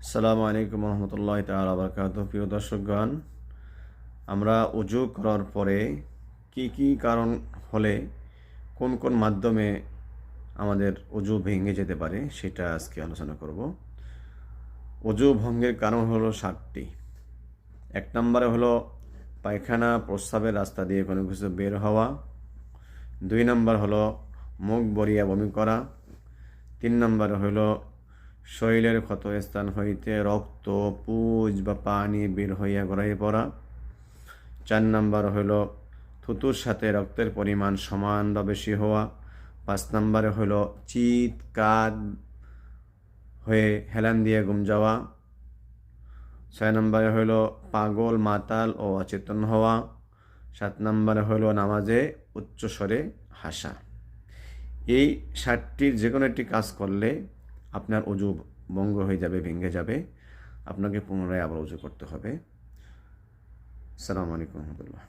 আসসালামু আলাইকুম রহমতুল্লাহ তাআলা বারাকাতুহু। প্রিয় দর্শকগণ, আমরা ওযু করার পরে কি কি কারণ হলে কোন কোন মাধ্যমে আমাদের ওযু ভেঙে যেতে পারে সেটা আজকে আলোচনা করব। ওযু ভঙ্গের কারণ হলো ৭টি। ১ নম্বরে হলো পায়খানা প্রস্রাবের রাস্তা দিয়ে কোনো কিছু বের হওয়া। ২ নম্বর হলো মুখ বরিয়া বমি করা। ৩ নম্বরে হলো শরীরের ক্ষত স্থান হইতে রক্ত, পুজ বা পানি বের হইয়া গড়াইয়া পড়া। ৪ নম্বর হইল থুতুর সাথে রক্তের পরিমাণ সমান বা বেশি হওয়া। ৫ নম্বরে হইল চিৎকার হয়ে হেলান দিয়ে ঘুম যাওয়া। ৬ নম্বরে হইল পাগল, মাতাল ও অচেতন হওয়া। ৭ নম্বরে হইল নামাজে উচ্চস্বরে হাসা। এই ৭টির যে কোনো একটি কাজ করলে আপনার ওযু ভঙ্গ হয়ে যাবে, ভেঙে যাবে। আপনাকে পুনরায় আবার ওযু করতে হবে। আসসালামু আলাইকুম রহমতুল্লাহ।